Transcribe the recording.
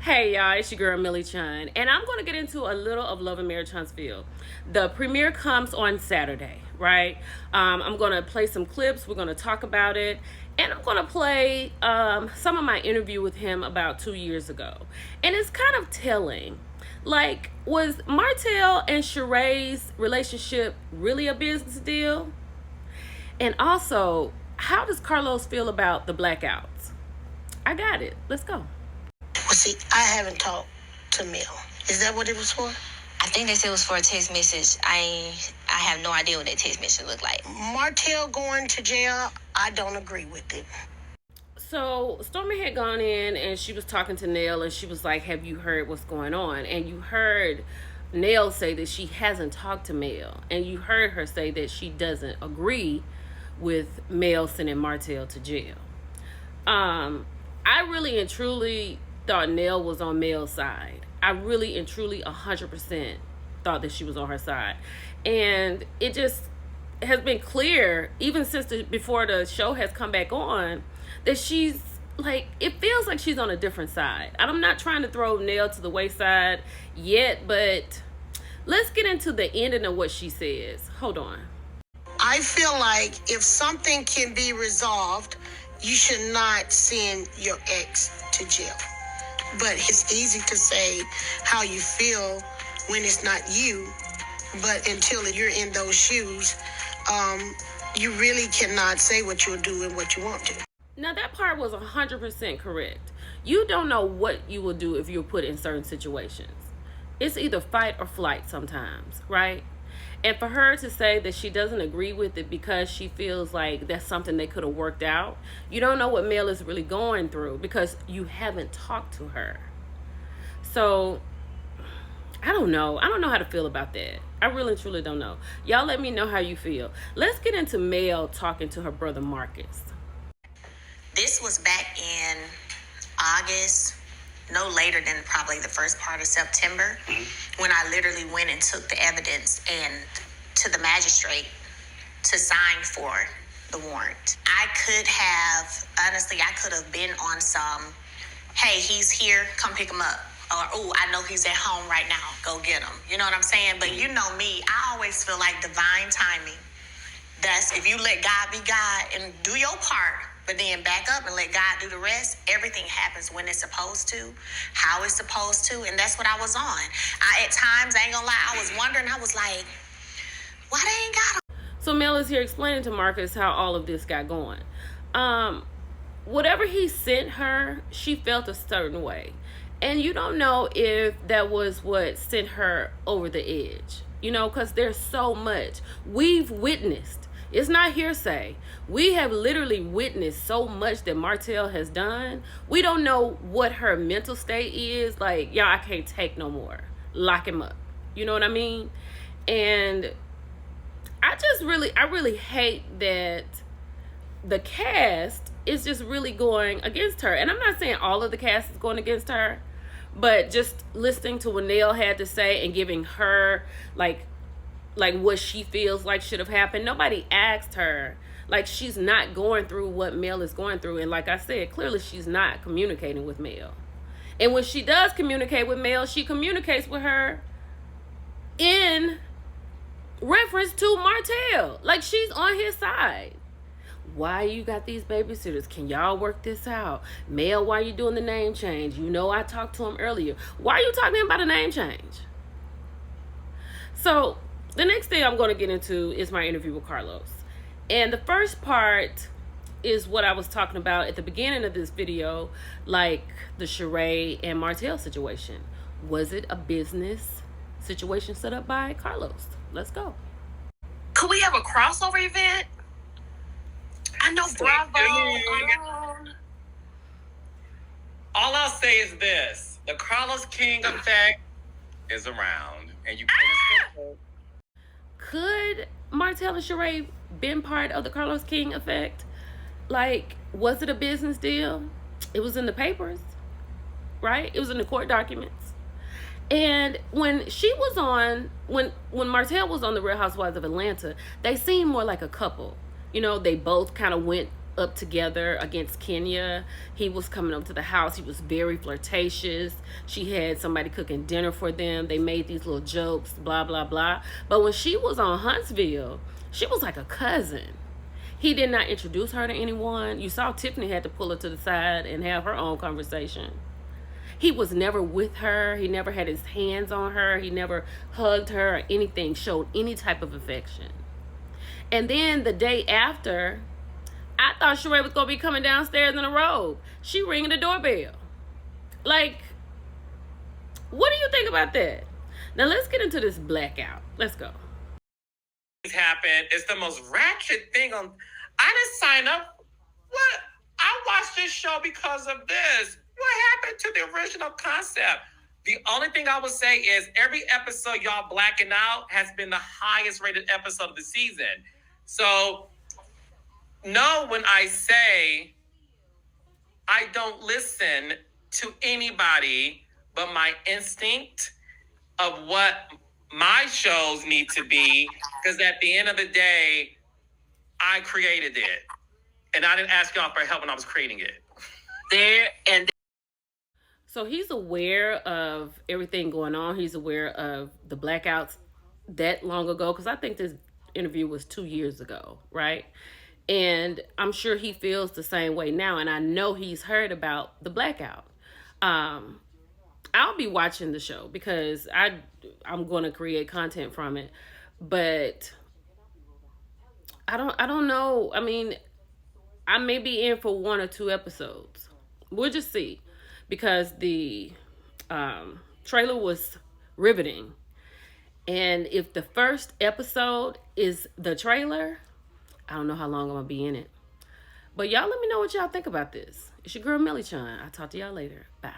Hey y'all, it's your girl Millie Chun, and I'm going to get into a little of Love and Marriage Huntsville. The premiere comes on Saturday, right? I'm going to play some clips. We're going to talk about it, and I'm going to play some of my interview with him about 2 years ago. And it's kind of telling. Like, was Martell and Sheree's relationship really a business deal? And also, how does Carlos feel about the blackouts? I got it. Let's go. Well, see, I haven't talked to Nell. Is that what it was for? I think they said it was for a text message. I have no idea what that text message looked like. Martell going to jail, I don't agree with it. So Stormy had gone in and she was talking to Nell, and she was like, have you heard what's going on? And you heard Nell say that she hasn't talked to Mel, and you heard her say that she doesn't agree with Mel sending Martell to jail. I really and truly thought Nell was on Mel's side. I really and truly 100% thought that she was on her side. And it just has been clear, even since before the show has come back on, that she's like, it feels like she's on a different side. I'm not trying to throw Nell to the wayside yet, but let's get into the ending of what she says. Hold on. I feel like if something can be resolved, you should not send your ex to jail. But it's easy to say how you feel when it's not you. But until you're in those shoes, you really cannot say what you'll do and what you want to. Now, that part was 100% correct. You don't know what you will do if you're put in certain situations. It's either fight or flight sometimes, right? And for her to say that she doesn't agree with it because she feels like that's something they could have worked out, you don't know what Mel is really going through because you haven't talked to her. So, I don't know. I don't know how to feel about that. I really and truly don't know. Y'all let me know how you feel. Let's get into Mel talking to her brother Marcus. This was back in August, no later than probably the first part of September, when I literally went and took the evidence and to the magistrate to sign for the warrant. I could have, honestly, I could have been on some, hey, he's here, come pick him up. Or, oh, I know he's at home right now, go get him. You know what I'm saying? But you know me, I always feel like divine timing. That's if you let God be God and do your part, but then back up and let God do the rest, everything happens when it's supposed to, how it's supposed to, and that's what I was on. At times, I ain't gonna lie, I was wondering, I was like, why they ain't got him? So Mel is here explaining to Marcus how all of this got going. Whatever he sent her, she felt a certain way. And you don't know if that was what sent her over the edge, you know, because there's so much we've witnessed. It's not hearsay. We have literally witnessed so much that Martell has done. We don't know what her mental state is. Like, y'all, I can't take no more. Lock him up. You know what I mean? And I really hate that the cast is just really going against her. And I'm not saying all of the cast is going against her, but just listening to what Nell had to say and giving her like what she feels like should have happened. Nobody asked her. Like, she's not going through what Mel is going through. And like I said, clearly she's not communicating with Mel. And when she does communicate with Mel, she communicates with her in reference to Martell. Like, she's on his side. Why you got these babysitters? Can y'all work this out? Mel, why you doing the name change? You know I talked to him earlier. Why are you talking about a name change? So the next thing I'm going to get into is my interview with Carlos. And the first part is what I was talking about at the beginning of this video, like the Sheree and Martell situation. Was it a business situation set up by Carlos? Let's go. Could we have a crossover event? I know Bravo. All I'll say is this. The Carlos King effect is around. And you can't. Could Martell and Sheree been part of the Carlos King effect? Like, was it a business deal? It was in the papers, right? It was in the court documents. And when she was on, when Martell was on the Real Housewives of Atlanta, they seemed more like a couple. You know, they both kind of went up together against Kenya. He was coming up to the house. He was very flirtatious. She had somebody cooking dinner for them. They made these little jokes, blah, blah, blah. But when she was on Huntsville, she was like a cousin. He did not introduce her to anyone. You saw Tiffany had to pull her to the side and have her own conversation. He was never with her. He never had his hands on her. He never hugged her or anything, showed any type of affection. And then the day after, I thought Sheree was going to be coming downstairs in a robe. She ringing the doorbell. Like, what do you think about that? Now, let's get into this blackout. Let's go. Happened. It's the most ratchet thing on. I didn't sign up. What? I watched this show because of this. What happened to the original concept? The only thing I would say is every episode y'all blacking out has been the highest rated episode of the season. So, know when I say I don't listen to anybody but my instinct of what my shows need to be, because at the end of the day, I created it. And I didn't ask y'all for help when I was creating it. So he's aware of everything going on. He's aware of the blackouts that long ago, because I think this interview was 2 years ago, right? And I'm sure he feels the same way now. And I know he's heard about the blackout. I'll be watching the show because I'm going to create content from it. But I don't know. I mean, I may be in for 1 or 2 episodes. We'll just see. Because the trailer was riveting. And if the first episode is the trailer, I don't know how long I'm going to be in it. But y'all let me know what y'all think about this. It's your girl, Millie Chan. I'll talk to y'all later. Bye.